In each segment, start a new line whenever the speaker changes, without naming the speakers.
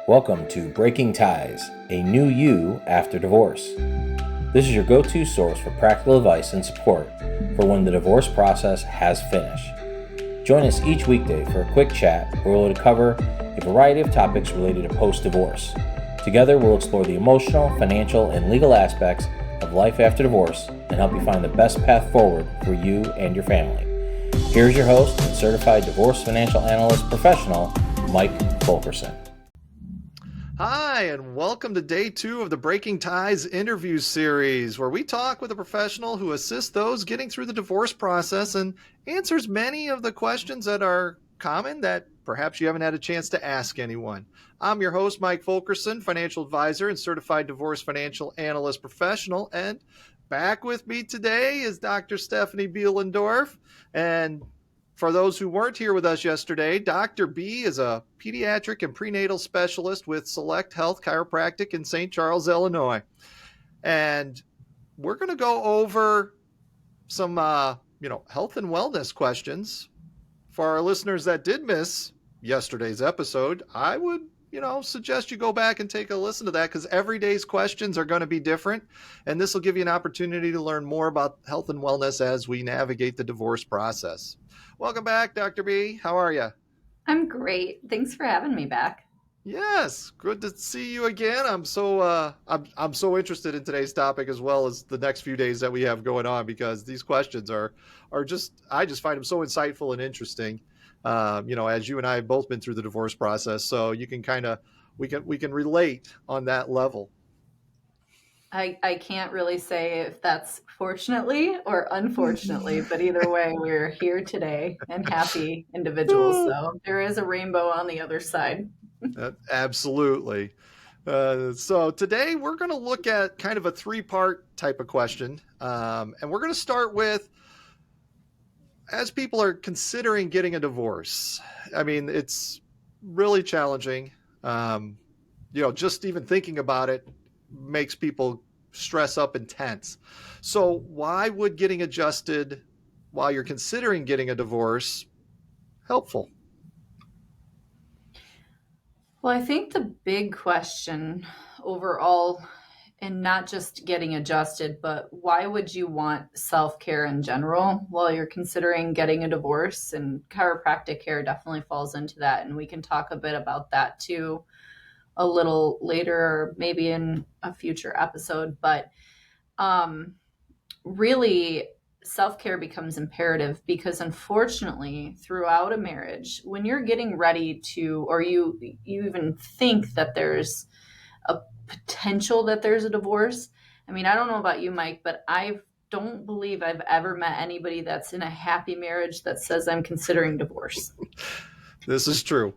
Welcome to Breaking Ties, a new you after divorce. This is your go-to source for practical advice and support for when the divorce process has finished. Join us each weekday for a quick chat where we'll cover a variety of topics related to post-divorce. Together, we'll explore the emotional, financial, and legal aspects of life after divorce and help you find the best path forward for you and your family. Here's your host and Certified Divorce Financial Analyst professional, Mike Fulkerson.
Hi, and welcome to day 2 of the Breaking Ties interview series, where we talk with a professional who assists those getting through the divorce process and answers many of the questions that are common that perhaps you haven't had a chance to ask anyone. I'm your host, Mike Fulkerson, financial advisor and certified divorce financial analyst professional, and back with me today is Dr. Stephanie Beelendorf. And for those who weren't here with us yesterday, Dr. B is a pediatric and prenatal specialist with Select Health Chiropractic in St. Charles, Illinois. And we're going to go over some, health and wellness questions. For our listeners that did miss yesterday's episode, I would, suggest you go back and take a listen to that, because every day's questions are going to be different. And this will give you an opportunity to learn more about health and wellness as we navigate the divorce process. Welcome back, Dr. B. How are you?
I'm great. Thanks for having me back.
Yes, good to see you again. I'm so interested in today's topic, as well as the next few days that we have going on, because these questions are just, I just find them so insightful and interesting. As you and I have both been through the divorce process, so you can we can relate on that level.
I can't really say if that's fortunately or unfortunately, but either way, we're here today and happy individuals. So there is a rainbow on the other side.
Absolutely. So today we're going to look at kind of a 3-part type of question. And we're going to start with, as people are considering getting a divorce, I mean, it's really challenging. Just even thinking about it makes people stress up and tense. So why would getting adjusted while you're considering getting a divorce helpful?
Well, I think the big question overall, and not just getting adjusted, but why would you want self-care in general while you're considering getting a divorce? And chiropractic care definitely falls into that. And we can talk a bit about that too a little later, or maybe in a future episode. But really, self-care becomes imperative, because unfortunately, throughout a marriage, when you're getting ready to, or you even think that there's a potential that there's a divorce. I mean, I don't know about you, Mike, but I don't believe I've ever met anybody that's in a happy marriage that says I'm considering divorce.
This is true.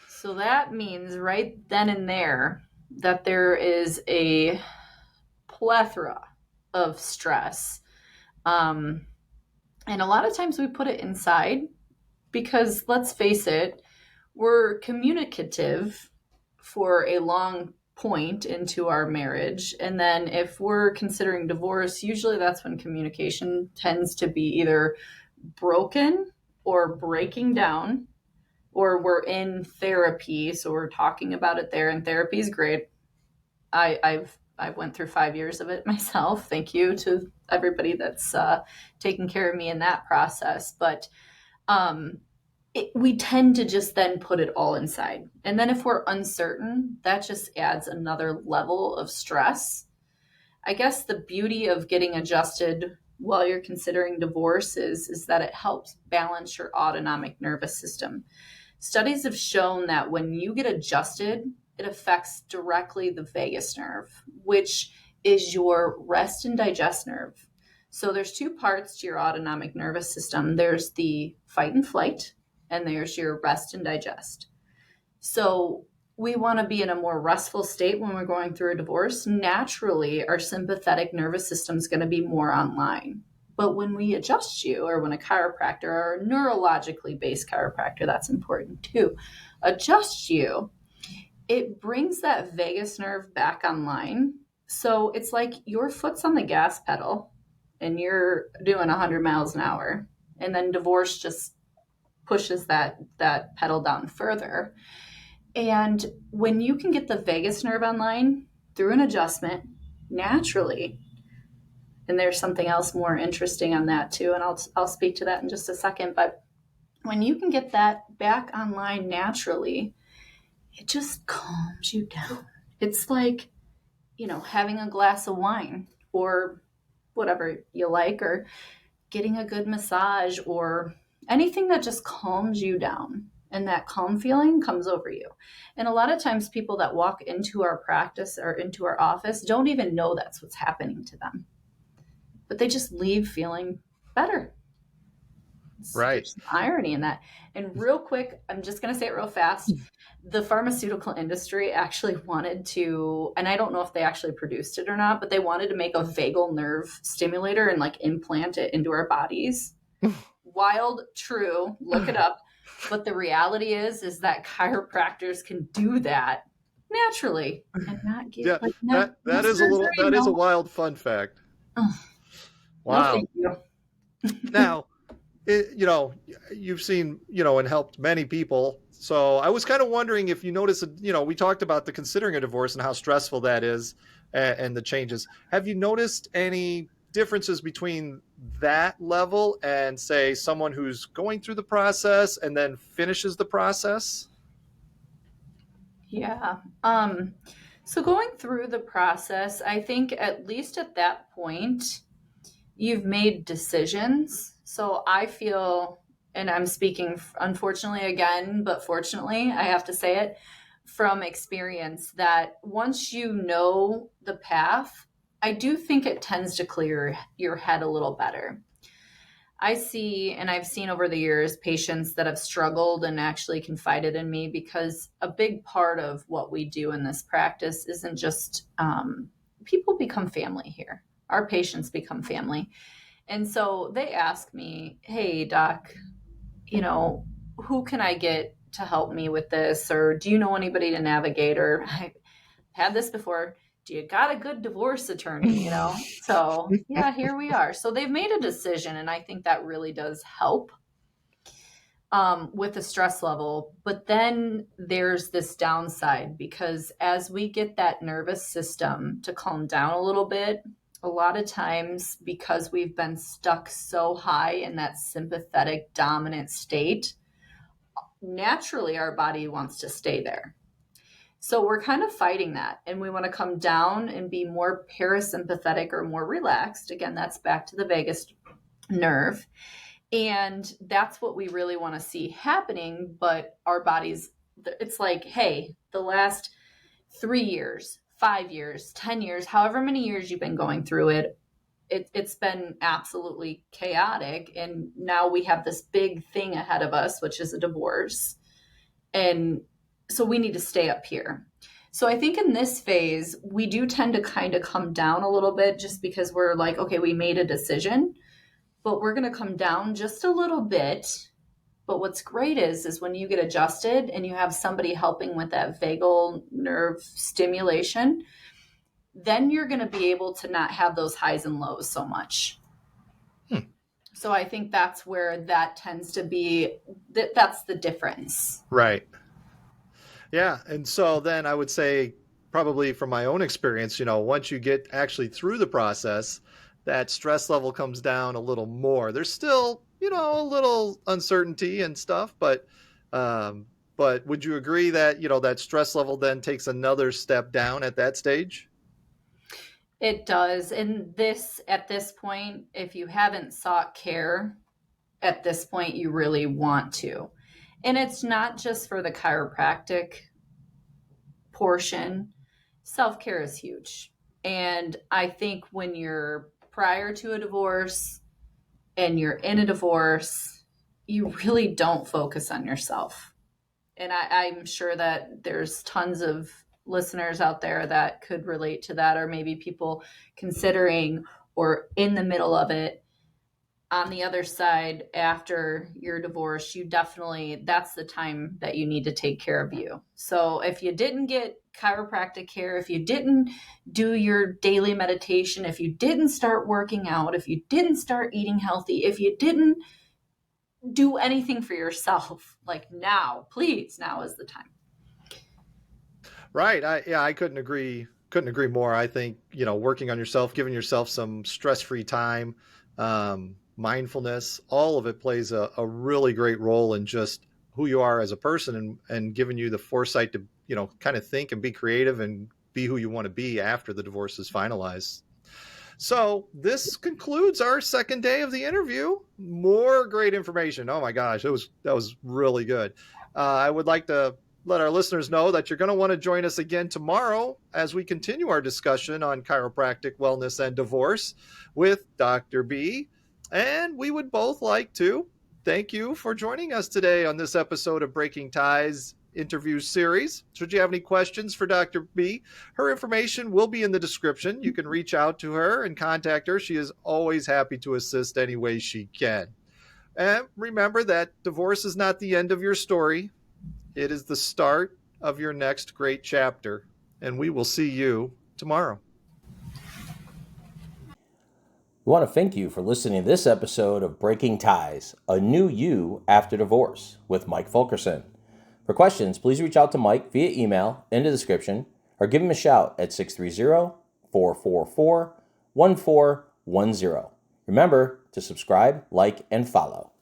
So that means right then and there that there is a plethora of stress. And a lot of times we put it inside because, let's face it, we're communicative for a long point into our marriage. And then if we're considering divorce, usually that's when communication tends to be either broken or breaking down, or we're in therapy, so we're talking about it there, and therapy is great. I went through 5 years of it myself. Thank you to everybody that's taking care of me in that process. But we tend to just then put it all inside. And then if we're uncertain, that just adds another level of stress. I guess the beauty of getting adjusted while you're considering divorce is that it helps balance your autonomic nervous system. Studies have shown that when you get adjusted, it affects directly the vagus nerve, which is your rest and digest nerve. So there's 2 parts to your autonomic nervous system. There's the fight and flight, and there's your rest and digest. So we want to be in a more restful state when we're going through a divorce. Naturally, our sympathetic nervous system is going to be more online. But when we adjust you, or when a chiropractor, or a neurologically based chiropractor, that's important too, adjusts you, it brings that vagus nerve back online. So it's like your foot's on the gas pedal and you're doing 100 miles an hour. And then divorce just pushes that pedal down further. And when you can get the vagus nerve online through an adjustment naturally, and there's something else more interesting on that too, and I'll speak to that in just a second, but when you can get that back online naturally, it just calms you down. It's like, having a glass of wine or whatever you like, or getting a good massage, or anything that just calms you down. And that calm feeling comes over you. And a lot of times people that walk into our practice or into our office don't even know that's what's happening to them. But they just leave feeling better.
Right.
There's some irony in that. And real quick, I'm just going to say it real fast. The pharmaceutical industry actually wanted to, and I don't know if they actually produced it or not, but they wanted to make a vagal nerve stimulator and like implant it into our bodies. Wild, true, look it up. But the reality is that chiropractors can do that naturally and not give
that is a wild fun fact.
Oh,
Wow.
No, thank you.
Now, you've seen, and helped many people. So I was kind of wondering if you notice, we talked about the considering a divorce and how stressful that is and the changes. Have you noticed any differences between that level and, say, someone who's going through the process and then finishes the process?
Yeah. So going through the process, I think at least at that point, you've made decisions. So I feel, and I'm speaking unfortunately again, but fortunately, I have to say it from experience, that once you know the path, I do think it tends to clear your head a little better. I see, and I've seen over the years, patients that have struggled and actually confided in me, because a big part of what we do in this practice isn't just people become family here. Our patients become family. And so they ask me, hey, doc, who can I get to help me with this? Or do you know anybody to navigate? Or I've had this before. Do you got a good divorce attorney? So yeah, here we are. So they've made a decision, and I think that really does help with the stress level. But then there's this downside, because as we get that nervous system to calm down a little bit, a lot of times, because we've been stuck so high in that sympathetic dominant state, naturally our body wants to stay there. So we're kind of fighting that, and we want to come down and be more parasympathetic or more relaxed. Again, that's back to the vagus nerve. And that's what we really want to see happening. But our bodies, it's like, hey, the last 3 years, 5 years, 10 years, however many years you've been going through it, it's been absolutely chaotic. And now we have this big thing ahead of us, which is a divorce. And so we need to stay up here. So I think in this phase, we do tend to kind of come down a little bit, just because we're like, okay, we made a decision, but we're going to come down just a little bit. But what's great is when you get adjusted and you have somebody helping with that vagal nerve stimulation, then you're going to be able to not have those highs and lows so much. So I think that's where that tends to be, that's the difference.
Right. Yeah. And so then I would say, probably from my own experience, once you get actually through the process, that stress level comes down a little more. There's still, a little uncertainty and stuff, but would you agree that, that stress level then takes another step down at that stage?
It does. And at this point, if you haven't sought care at this point, you really want to. And it's not just for the chiropractic portion. Self-care is huge. And I think when you're prior to a divorce and you're in a divorce, you really don't focus on yourself. And I'm sure that there's tons of listeners out there that could relate to that, or maybe people considering or in the middle of it. On the other side, after your divorce, that's the time that you need to take care of you. So if you didn't get chiropractic care, if you didn't do your daily meditation, if you didn't start working out, if you didn't start eating healthy, if you didn't do anything for yourself, like now is the time.
Right. I couldn't agree more. I think, working on yourself, giving yourself some stress-free time, mindfulness, all of it plays a really great role in just who you are as a person, and giving you the foresight to, kind of think and be creative and be who you want to be after the divorce is finalized. So this concludes our second day of the interview. More great information. Oh my gosh, that was really good. I would like to let our listeners know that you're going to want to join us again tomorrow as we continue our discussion on chiropractic wellness and divorce with Dr. B. And we would both like to thank you for joining us today on this episode of Breaking Ties interview series. Should you have any questions for Dr. B, her information will be in the description. You can reach out to her and contact her. She is always happy to assist any way she can. And remember that divorce is not the end of your story. It is the start of your next great chapter. And we will see you tomorrow.
We want to thank you for listening to this episode of Breaking Ties, a new you after divorce with Mike Fulkerson. For questions, please reach out to Mike via email in the description or give him a shout at 630-444-1410. Remember to subscribe, like, and follow.